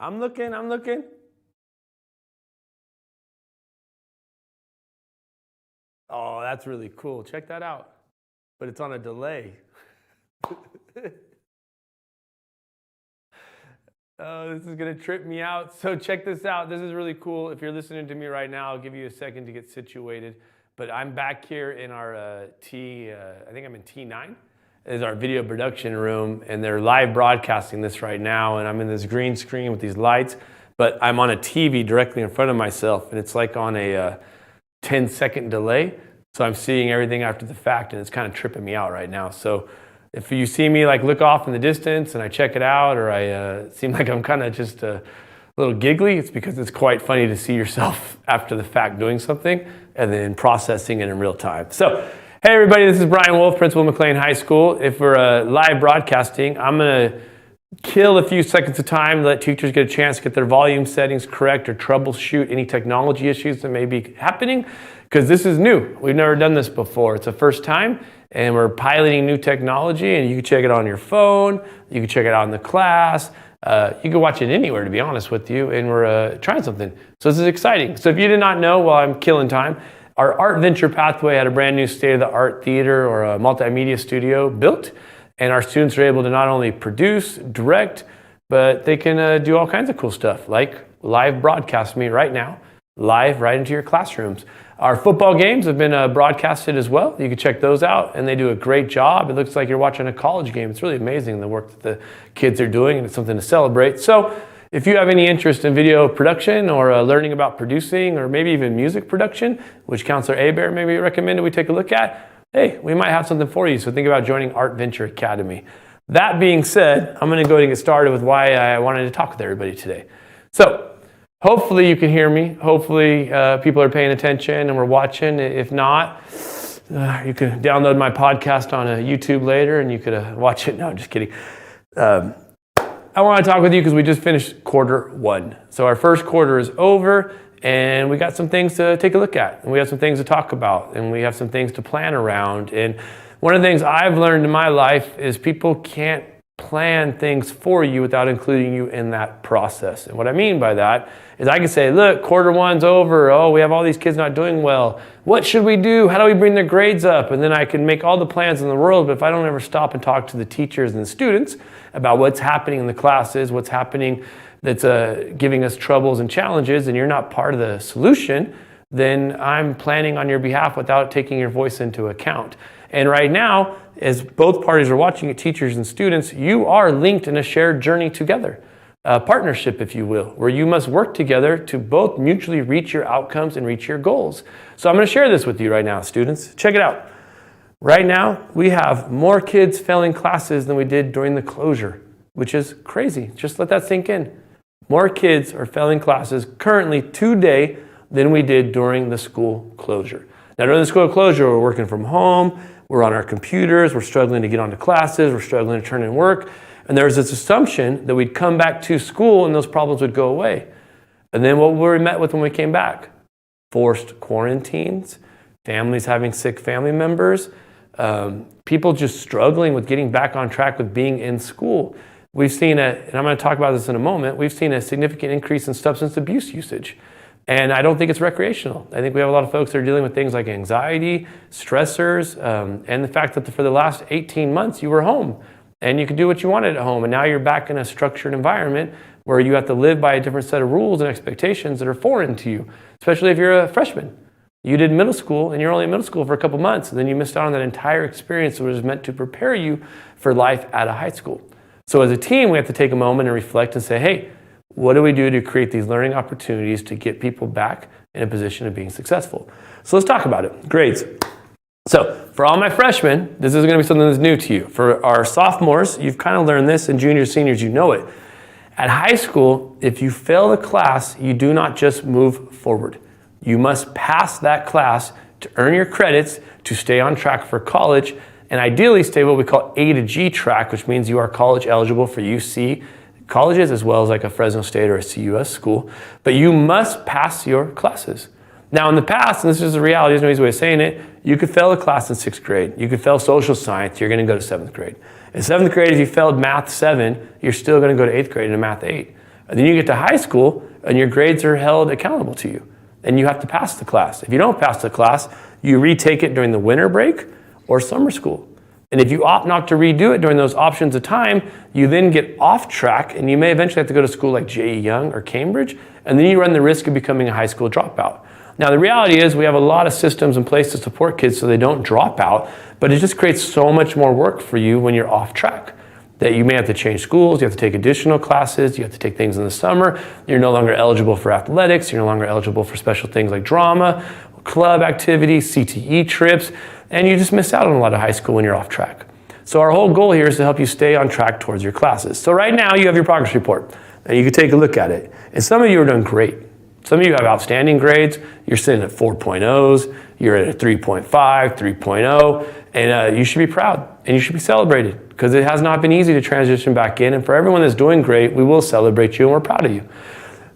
I'm looking. Oh, that's really cool. Check that out. But it's on a delay. Oh, this is gonna trip me out. So check this out. This is really cool. If you're listening to me right now, I'll give you a second to get situated. But I'm back here in our I think I'm in T9. Is our video production room, and they're live broadcasting this right now, and I'm in this green screen with these lights, but I'm on a TV directly in front of myself, and it's like on a 10-second delay, so I'm seeing everything after the fact, and it's kind of tripping me out right now. So if you see me like look off in the distance and I check it out, or I seem like I'm kind of just a little giggly, it's because it's quite funny to see yourself after the fact doing something and then processing it in real time. So hey everybody, this is Brian Wulf, Principal of McLean High School. If we're live broadcasting, I'm gonna kill a few seconds of time to let teachers get a chance to get their volume settings correct or troubleshoot any technology issues that may be happening, because this is new. We've never done this before. It's the first time, and we're piloting new technology, and you can check it on your phone, you can check it out in the class, you can watch it anywhere, to be honest with you, and we're trying something. So this is exciting. So if you did not know, while I'm killing time, our Art Venture Pathway had a brand new state-of-the-art theater or a multimedia studio built, and our students are able to not only produce, direct, but they can do all kinds of cool stuff, like live broadcast me right now, live right into your classrooms. Our football games have been broadcasted as well. You can check those out, and they do a great job. It looks like you're watching a college game. It's really amazing the work that the kids are doing, and it's something to celebrate. So if you have any interest in video production or learning about producing or maybe even music production, which Counselor Abear maybe recommended we take a look at, hey, we might have something for you. So think about joining Art Venture Academy. That being said, I'm going to go ahead and get started with why I wanted to talk with everybody today. So hopefully you can hear me. Hopefully people are paying attention and we're watching. If not, you can download my podcast on YouTube later and you could watch it. No, I'm just kidding. I want to talk with you because we just finished quarter one. So our first quarter is over, and we got some things to take a look at, and we have some things to talk about, and we have some things to plan around. And one of the things I've learned in my life is people can't plan things for you without including you in that process. And what I mean by that is I can say, look, quarter one's over. Oh, we have all these kids not doing well. What should we do? How do we bring their grades up? And then I can make all the plans in the world, but if I don't ever stop and talk to the teachers and the students about what's happening in the classes, what's happening that's giving us troubles and challenges, and you're not part of the solution, then I'm planning on your behalf without taking your voice into account. And right now, as both parties are watching it, teachers and students, you are linked in a shared journey together, a partnership, if you will, where you must work together to both mutually reach your outcomes and reach your goals. So I'm going to share this with you right now, students. Check it out. Right now, we have more kids failing classes than we did during the closure, which is crazy. Just let that sink in. More kids are failing classes currently today than we did during the school closure. Now, during the school closure, we're working from home, we're on our computers, we're struggling to get onto classes, we're struggling to turn in work, and there was this assumption that we'd come back to school and those problems would go away. And then what were we met with when we came back? Forced quarantines, families having sick family members, people just struggling with getting back on track with being in school. We've seen and I'm going to talk about this in a moment, we've seen a significant increase in substance abuse usage. And I don't think it's recreational. I think we have a lot of folks that are dealing with things like anxiety, stressors, and the fact that for the last 18 months you were home and you could do what you wanted at home. And now you're back in a structured environment where you have to live by a different set of rules and expectations that are foreign to you, especially if you're a freshman. You did middle school and you're only in middle school for a couple months, and then you missed out on that entire experience that was meant to prepare you for life at a high school. So as a team, we have to take a moment and reflect and say, hey, what do we do to create these learning opportunities to get people back in a position of being successful? So let's talk about it. Grades. So for all my freshmen, this is going to be something that's new to you. For our sophomores, you've kind of learned this, and juniors, seniors, you know it. At high school, if you fail the class, you do not just move forward. You must pass that class to earn your credits to stay on track for college, and ideally stay what we call A to G track, which means you are college eligible for UC colleges as well as like a Fresno State or a CUS school. But you must pass your classes. Now in the past, and this is the reality, there's no easy way of saying it, you could fail a class in 6th grade. You could fail social science, you're going to go to 7th grade. In 7th grade, if you failed math 7, you're still going to go to 8th grade into math 8. And then you get to high school and your grades are held accountable to you. And you have to pass the class. If you don't pass the class, you retake it during the winter break or summer school. And if you opt not to redo it during those options of time, you then get off track and you may eventually have to go to school like J.E. Young or Cambridge, and then you run the risk of becoming a high school dropout. Now the reality is we have a lot of systems in place to support kids so they don't drop out, but it just creates so much more work for you when you're off track. That you may have to change schools, you have to take additional classes, you have to take things in the summer, you're no longer eligible for athletics, you're no longer eligible for special things like drama, club activities, CTE trips, and you just miss out on a lot of high school when you're off track. So our whole goal here is to help you stay on track towards your classes. So right now you have your progress report, and you can take a look at it. And some of you are doing great. Some of you have outstanding grades, you're sitting at 4.0s, you're at a 3.5, 3.0, and you should be proud, and you should be celebrated, because it has not been easy to transition back in, and for everyone that's doing great, we will celebrate you, and we're proud of you.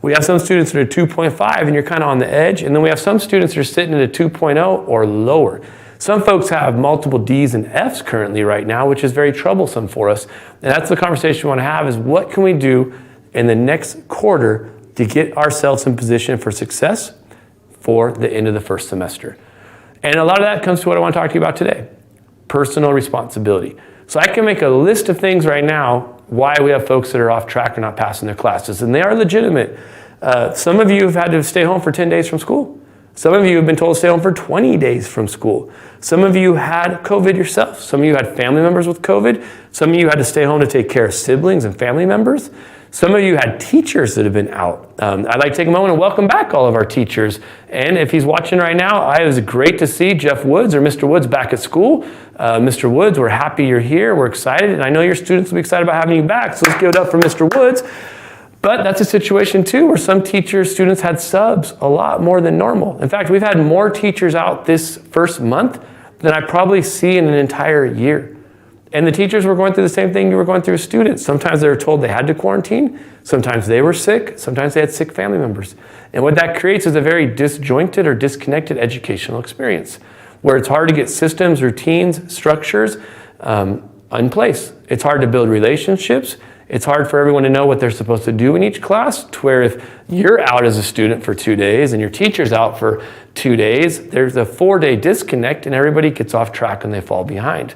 We have some students that are 2.5, and you're kind of on the edge, and then we have some students that are sitting at a 2.0 or lower. Some folks have multiple D's and F's currently right now, which is very troublesome for us, and that's the conversation we want to have, is what can we do in the next quarter to get ourselves in position for success for the end of the first semester. And a lot of that comes to what I want to talk to you about today, personal responsibility. So I can make a list of things right now why we have folks that are off track or not passing their classes, and they are legitimate. Some of you have had to stay home for 10 days from school. Some of you have been told to stay home for 20 days from school. Some of you had COVID yourself. Some of you had family members with COVID. Some of you had to stay home to take care of siblings and family members. Some of you had teachers that have been out. I'd like to take a moment and welcome back all of our teachers. And if he's watching right now, it was great to see Jeff Woods or Mr. Woods back at school. Mr. Woods, we're happy you're here. We're excited. And I know your students will be excited about having you back. So let's give it up for Mr. Woods. But that's a situation too where some teachers, students had subs a lot more than normal. In fact, we've had more teachers out this first month than I probably see in an entire year. And the teachers were going through the same thing you were going through as students. Sometimes they were told they had to quarantine. Sometimes they were sick. Sometimes they had sick family members. And what that creates is a very disjointed or disconnected educational experience where it's hard to get systems, routines, structures in place. It's hard to build relationships. It's hard for everyone to know what they're supposed to do in each class, to where if you're out as a student for 2 days and your teacher's out for 2 days, there's a 4-day disconnect and everybody gets off track and they fall behind.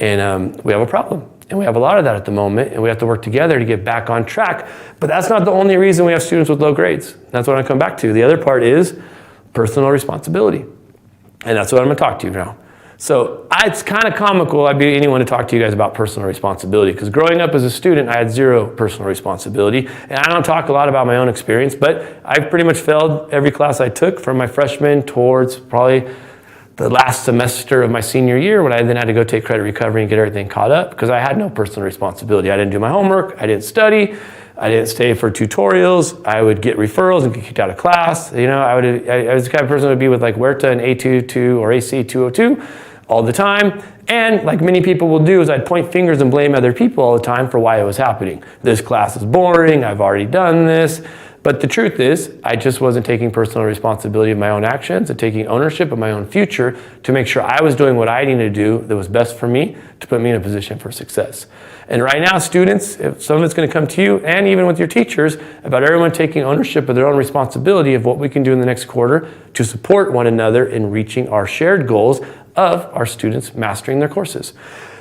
And we have a problem. And we have a lot of that at the moment, and we have to work together to get back on track. But that's not the only reason we have students with low grades. That's what I come back to. The other part is personal responsibility. And that's what I'm going to talk to you now. So it's kind of comical I'd be anyone to talk to you guys about personal responsibility, because growing up as a student, I had zero personal responsibility. And I don't talk a lot about my own experience, but I've pretty much failed every class I took from my freshman towards probably the last semester of my senior year, when I then had to go take credit recovery and get everything caught up, because I had no personal responsibility. I didn't do my homework, I didn't study, I didn't stay for tutorials, I would get referrals and get kicked out of class. You know, I was the kind of person who would be with like Huerta and A22 or AC 202 all the time. And like many people will do, is I'd point fingers and blame other people all the time for why it was happening. This class is boring, I've already done this. But the truth is, I just wasn't taking personal responsibility of my own actions and taking ownership of my own future to make sure I was doing what I needed to do that was best for me to put me in a position for success. And right now, students, if some of it's going to come to you, and even with your teachers, about everyone taking ownership of their own responsibility of what we can do in the next quarter to support one another in reaching our shared goals of our students mastering their courses.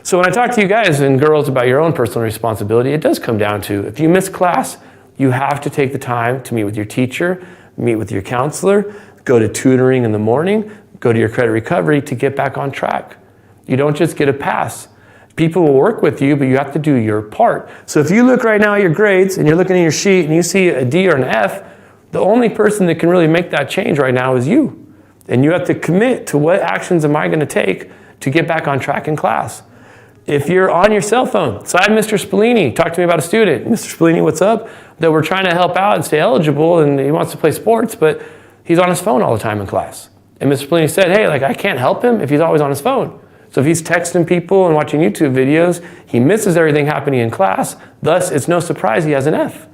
So when I talk to you guys and girls about your own personal responsibility, it does come down to, if you miss class, you have to take the time to meet with your teacher, meet with your counselor, go to tutoring in the morning, go to your credit recovery to get back on track. You don't just get a pass. People will work with you, but you have to do your part. So if you look right now at your grades and you're looking at your sheet and you see a D or an F, the only person that can really make that change right now is you. And you have to commit to what actions am I going to take to get back on track in class. If you're on your cell phone, so I had Mr. Spallini talk to me about a student. Mr. Spallini, what's up? That we're trying to help out and stay eligible, and he wants to play sports, but he's on his phone all the time in class. And Mr. Spallini said, hey, like I can't help him if he's always on his phone. So if he's texting people and watching YouTube videos, he misses everything happening in class. Thus, it's no surprise he has an F.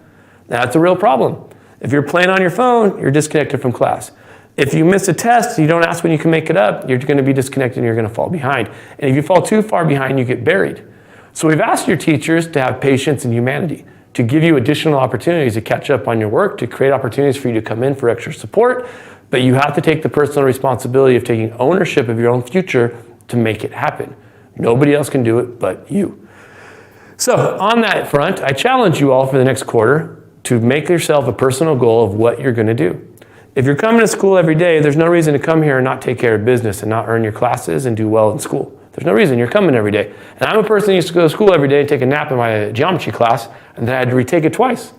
Now, that's a real problem. If you're playing on your phone, you're disconnected from class. If you miss a test, you don't ask when you can make it up, you're going to be disconnected and you're going to fall behind. And if you fall too far behind, you get buried. So we've asked your teachers to have patience and humanity, to give you additional opportunities to catch up on your work, to create opportunities for you to come in for extra support. But you have to take the personal responsibility of taking ownership of your own future to make it happen. Nobody else can do it but you. So on that front, I challenge you all for the next quarter to make yourself a personal goal of what you're going to do. If you're coming to school every day, there's no reason to come here and not take care of business and not earn your classes and do well in school. There's no reason. You're coming every day. And I'm a person who used to go to school every day and take a nap in my geometry class, and then I had to retake it twice.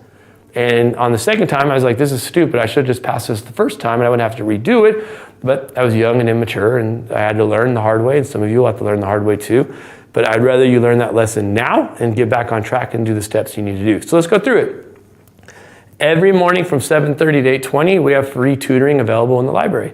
And on the second time, I was like, this is stupid. I should have just passed this the first time, and I wouldn't have to redo it. But I was young and immature, and I had to learn the hard way, and some of you will have to learn the hard way too. But I'd rather you learn that lesson now and get back on track and do the steps you need to do. So let's go through it. Every morning from 7:30 to 8:20, we have free tutoring available in the library.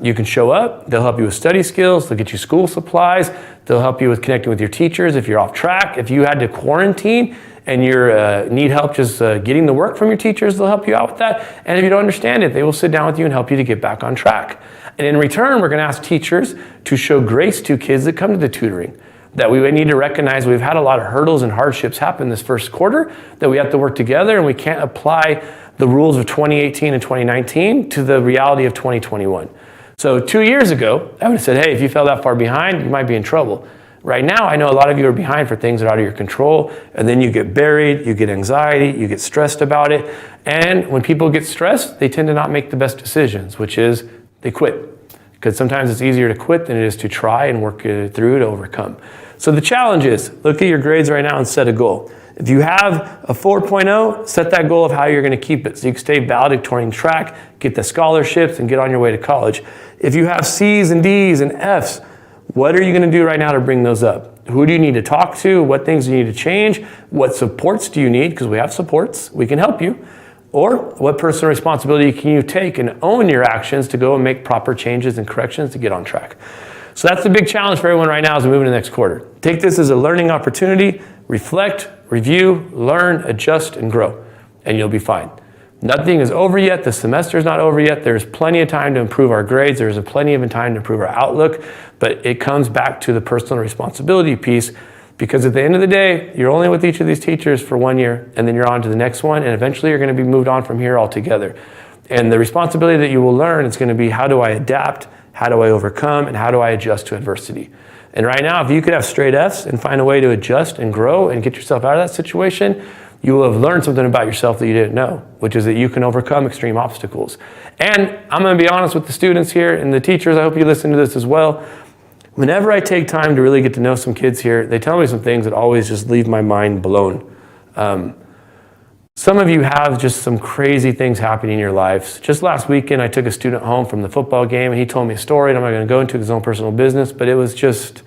You can show up, they'll help you with study skills, they'll get you school supplies, they'll help you with connecting with your teachers if you're off track. If you had to quarantine and you need help just getting the work from your teachers, they'll help you out with that. And if you don't understand it, they will sit down with you and help you to get back on track. And in return, we're going to ask teachers to show grace to kids that come to the tutoring. That we need to recognize we've had a lot of hurdles and hardships happen this first quarter, that we have to work together, and we can't apply the rules of 2018 and 2019 to the reality of 2021. So 2 years ago, I would have said, hey, if you fell that far behind, you might be in trouble. Right now, I know a lot of you are behind for things that are out of your control, and then you get buried, you get anxiety, you get stressed about it, and when people get stressed, they tend to not make the best decisions, which is they quit. Because sometimes it's easier to quit than it is to try and work it through to overcome. So the challenge is, look at your grades right now and set a goal. If you have a 4.0, set that goal of how you're going to keep it so you can stay valedictorian track, get the scholarships, and get on your way to college. If you have C's and D's and F's, what are you going to do right now to bring those up? Who do you need to talk to? What things do you need to change? What supports do you need? Because we have supports. We can help you. Or what personal responsibility can you take and own your actions to go and make proper changes and corrections to get on track? So that's the big challenge for everyone right now as we move into the next quarter. Take this as a learning opportunity, reflect, review, learn, adjust, and grow, and you'll be fine. Nothing is over yet. The semester is not over yet. There's plenty of time to improve our grades. There's plenty of time to improve our outlook, but it comes back to the personal responsibility piece, because at the end of the day, you're only with each of these teachers for 1 year, and then you're on to the next one, and eventually you're going to be moved on from here altogether. And the responsibility that you will learn is going to be, how do I adapt, how do I overcome, and how do I adjust to adversity? And right now, if you could have straight F's and find a way to adjust and grow and get yourself out of that situation, you will have learned something about yourself that you didn't know, which is that you can overcome extreme obstacles. And I'm going to be honest with the students here and the teachers, I hope you listen to this as well. Whenever I take time to really get to know some kids here, they tell me some things that always just leave my mind blown. Some of you have just some crazy things happening in your lives. Just last weekend, I took a student home from the football game, and he told me a story that I'm not going to go into his own personal business, but it was just,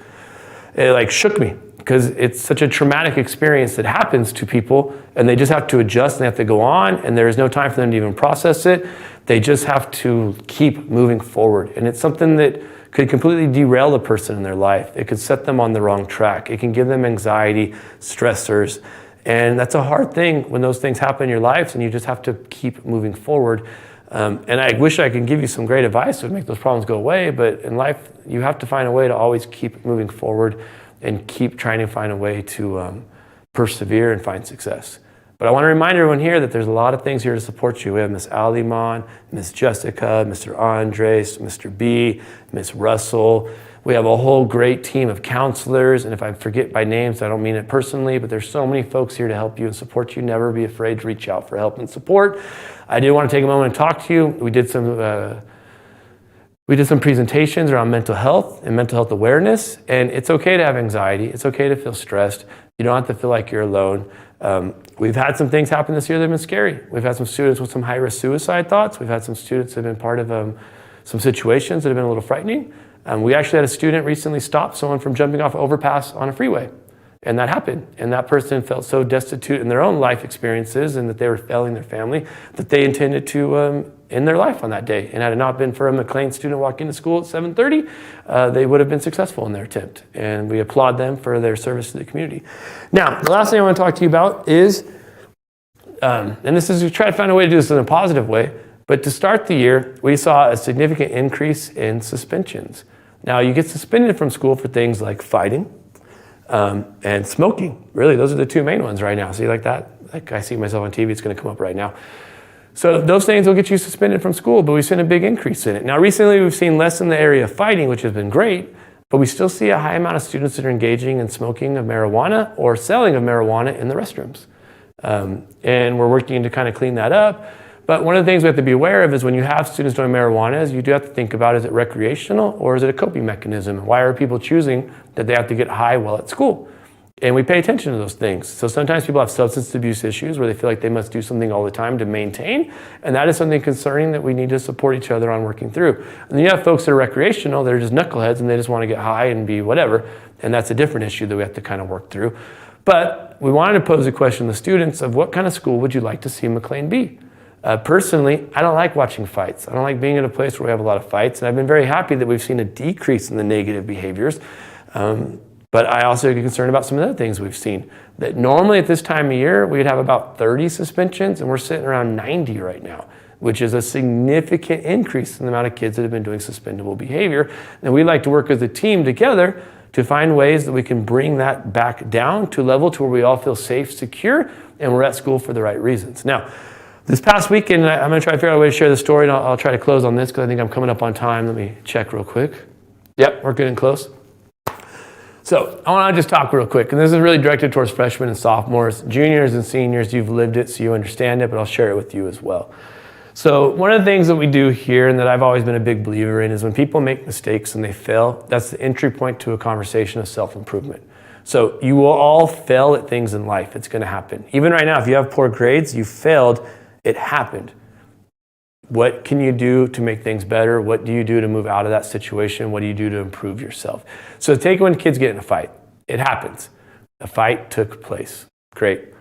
it like shook me, because it's such a traumatic experience that happens to people, and they just have to adjust and they have to go on, and there is no time for them to even process it. They just have to keep moving forward, and it's something that could completely derail the person in their life. It could set them on the wrong track. It can give them anxiety, stressors. And that's a hard thing when those things happen in your lives, and you just have to keep moving forward. And I wish I could give you some great advice that would make those problems go away, but in life, you have to find a way to always keep moving forward and keep trying to find a way to persevere and find success. But I want to remind everyone here that there's a lot of things here to support you. We have Miss Aliman, Miss Jessica, Mr. Andres, Mr. B, Miss Russell. We have a whole great team of counselors, and if I forget by names, I don't mean it personally, but there's so many folks here to help you and support you. Never be afraid to reach out for help and support. I did want to take a moment and talk to you. We did some presentations around mental health and mental health awareness, and it's okay to have anxiety. It's okay to feel stressed. You don't have to feel like you're alone. We've had some things happen this year that have been scary. We've had some students with some high-risk suicide thoughts. We've had some students that have been part of some situations that have been a little frightening. We actually had a student recently stop someone from jumping off an overpass on a freeway, and that happened. And that person felt so destitute in their own life experiences and that they were failing their family that they intended to end their life on that day. And had it not been for a McLean student walking to school at 7:30, they would have been successful in their attempt. And we applaud them for their service to the community. Now, the last thing I want to talk to you about is, and this is, we try to find a way to do this in a positive way, but to start the year, we saw a significant increase in suspensions. Now, you get suspended from school for things like fighting and smoking. Really, those are the two main ones right now. See, like that? like I see myself on TV, it's going to come up right now. So those things will get you suspended from school, but we've seen a big increase in it. Now recently we've seen less in the area of fighting, which has been great, but we still see a high amount of students that are engaging in smoking of marijuana or selling of marijuana in the restrooms. And we're working to kind of clean that up. But one of the things we have to be aware of is when you have students doing marijuana is you do have to think about, is it recreational or is it a coping mechanism? Why are people choosing that they have to get high while at school? And we pay attention to those things. So sometimes people have substance abuse issues where they feel like they must do something all the time to maintain. And that is something concerning that we need to support each other on working through. And then you have folks that are recreational, that are just knuckleheads and they just want to get high and be whatever. And that's a different issue that we have to kind of work through. But we wanted to pose a question to the students of what kind of school would you like to see McLean be? Personally, I don't like watching fights. I don't like being in a place where we have a lot of fights. And I've been very happy that we've seen a decrease in the negative behaviors. But I also get concerned about some of the other things we've seen. That normally at this time of year, we'd have about 30 suspensions, and we're sitting around 90 right now, which is a significant increase in the amount of kids that have been doing suspendable behavior. And we'd like to work as a team together to find ways that we can bring that back down to a level to where we all feel safe, secure, and we're at school for the right reasons. Now, this past weekend, I'm going to try to figure out a way to share the story, and I'll try to close on this because I think I'm coming up on time. Let me check real quick. Yep, we're getting close. So I want to just talk real quick, and this is really directed towards freshmen and sophomores. Juniors and seniors, you've lived it, so you understand it, but I'll share it with you as well. So one of the things that we do here, and that I've always been a big believer in, is when people make mistakes and they fail, that's the entry point to a conversation of self-improvement. So you will all fail at things in life. It's going to happen. Even right now, if you have poor grades, you failed, it happened. What can you do to make things better? What do you do to move out of that situation? What do you do to improve yourself? So take when kids get in a fight. It happens. A fight took place. Great.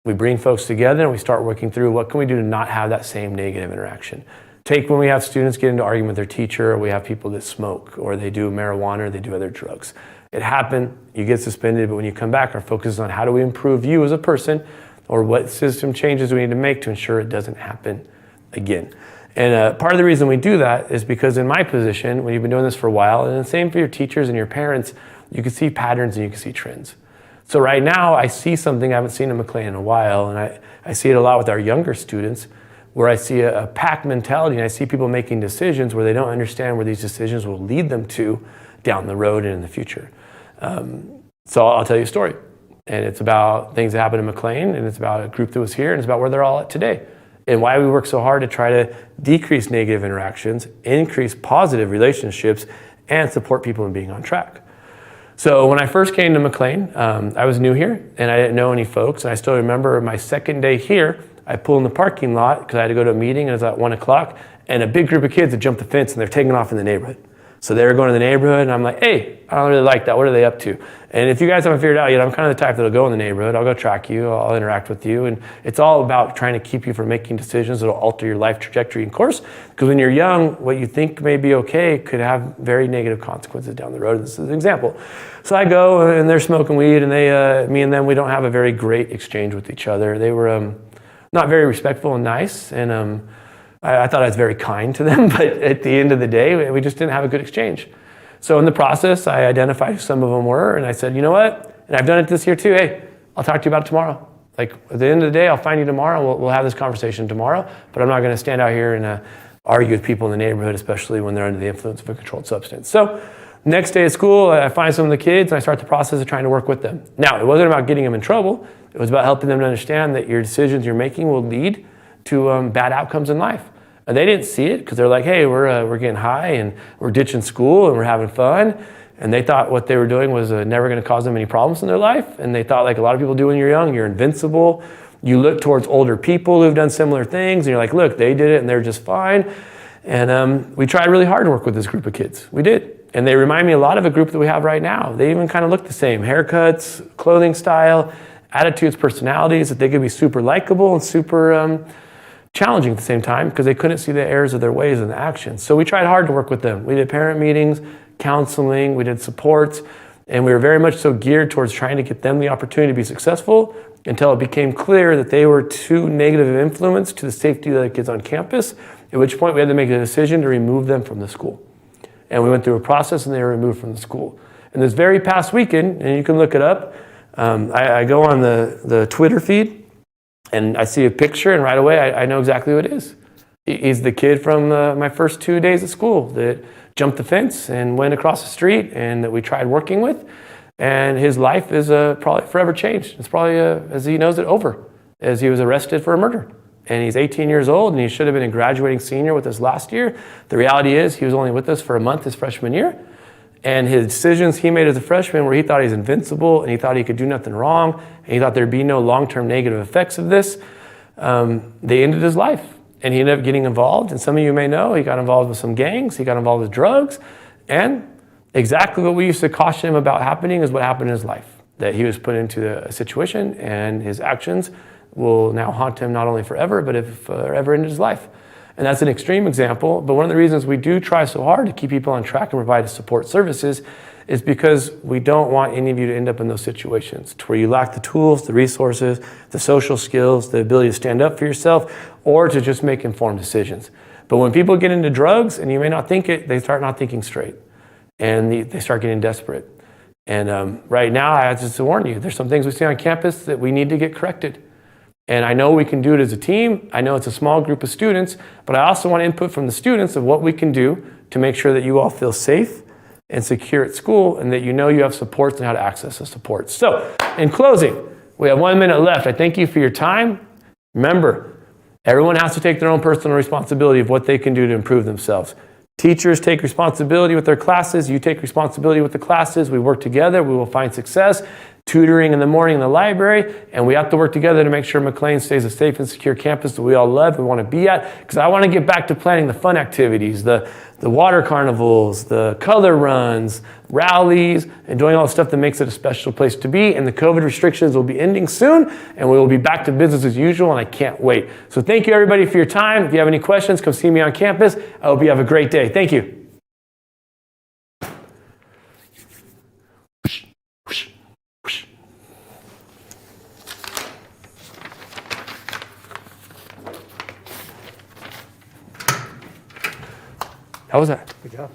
We bring folks together and we start working through what can we do to not have that same negative interaction. Take when we have students get into argument with their teacher, or we have people that smoke, or they do marijuana, or they do other drugs. It happened, you get suspended, but when you come back, our focus is on how do we improve you as a person, or what system changes we need to make to ensure it doesn't happen again. And part of the reason we do that is because in my position, when you've been doing this for a while, and the same for your teachers and your parents, you can see patterns and you can see trends. So right now, I see something I haven't seen in McLean in a while, and I see it a lot with our younger students, where I see a pack mentality, and I see people making decisions where they don't understand where these decisions will lead them to down the road and in the future. So I'll tell you a story, and it's about things that happened in McLean, and it's about a group that was here, and it's about where they're all at today, and why we work so hard to try to decrease negative interactions, increase positive relationships, and support people in being on track. So when I first came to McLean, I was new here, and I didn't know any folks, and I still remember my second day here, I pulled in the parking lot because I had to go to a meeting, and it was at 1 o'clock, and a big group of kids had jumped the fence, and they're taking off in the neighborhood. So they were going to the neighborhood, and I'm like, hey, I don't really like that. What are they up to? And if you guys haven't figured it out yet, I'm kind of the type that'll go in the neighborhood. I'll go track you. I'll interact with you. And it's all about trying to keep you from making decisions that'll alter your life trajectory and course. Because when you're young, what you think may be okay could have very negative consequences down the road. This is an example. So I go, and they're smoking weed, and me and them, we don't have a very great exchange with each other. They were not very respectful and nice, and I thought I was very kind to them, but at the end of the day, we just didn't have a good exchange. So in the process, I identified who some of them were, and I said, you know what? And I've done it this year too. Hey, I'll talk to you about it tomorrow. Like at the end of the day, I'll find you tomorrow. We'll have this conversation tomorrow, but I'm not going to stand out here and argue with people in the neighborhood, especially when they're under the influence of a controlled substance. So next day at school, I find some of the kids, and I start the process of trying to work with them. Now, it wasn't about getting them in trouble. It was about helping them to understand that your decisions you're making will lead to bad outcomes in life. And they didn't see it because they're like, hey, we're getting high and we're ditching school and we're having fun. And they thought what they were doing was never going to cause them any problems in their life. And they thought, like a lot of people do when you're young, you're invincible. You look towards older people who've done similar things, and you're like, look, they did it and they're just fine. And we tried really hard to work with this group of kids. We did. And they remind me a lot of a group that we have right now. They even kind of look the same. Haircuts, clothing style, attitudes, personalities, that they could be super likable and super challenging at the same time because they couldn't see the errors of their ways and the actions. So we tried hard to work with them. We did parent meetings, counseling, we did supports, and we were very much so geared towards trying to get them the opportunity to be successful until it became clear that they were too negative of influence to the safety of the kids on campus, at which point we had to make a decision to remove them from the school. And we went through a process and they were removed from the school. And this very past weekend, and you can look it up, I go on the Twitter feed, And I see a picture, and right away I know exactly who it is. He's the kid from my first 2 days at school that jumped the fence and went across the street, and that we tried working with. And his life is probably forever changed. It's probably, as he knows it, over, as he was arrested for a murder. And he's 18 years old, and he should have been a graduating senior with us last year. The reality is he was only with us for a month his freshman year. And his decisions he made as a freshman, where he thought he was invincible and he thought he could do nothing wrong, and he thought there'd be no long-term negative effects of this, they ended his life. And he ended up getting involved. And some of you may know, he got involved with some gangs, he got involved with drugs, and exactly what we used to caution him about happening is what happened in his life. That he was put into a situation, and his actions will now haunt him not only forever, but forever into his life. And that's an extreme example, but one of the reasons we do try so hard to keep people on track and provide support services is because we don't want any of you to end up in those situations to where you lack the tools, the resources, the social skills, the ability to stand up for yourself, or to just make informed decisions. But when people get into drugs, and you may not think it, they start not thinking straight, and they start getting desperate. And right now, I have to warn you, there's some things we see on campus that we need to get corrected. And I know we can do it as a team. I know it's a small group of students, but I also want input from the students of what we can do to make sure that you all feel safe and secure at school, and that you know you have supports and how to access the supports. So, in closing, we have 1 minute left. I thank you for your time. Remember, everyone has to take their own personal responsibility of what they can do to improve themselves. Teachers take responsibility with their classes. You take responsibility with the classes. We work together. We will find success. Tutoring in the morning in the library, and we have to work together to make sure McLean stays a safe and secure campus that we all love, we want to be at, because I want to get back to planning the fun activities, the water carnivals, the color runs, rallies, and doing all the stuff that makes it a special place to be. And the COVID restrictions will be ending soon, and we will be back to business as usual, and I can't wait. So thank you everybody for your time. If you have any questions, come see me on campus. I hope you have a great day. Thank you. How was that? Good job.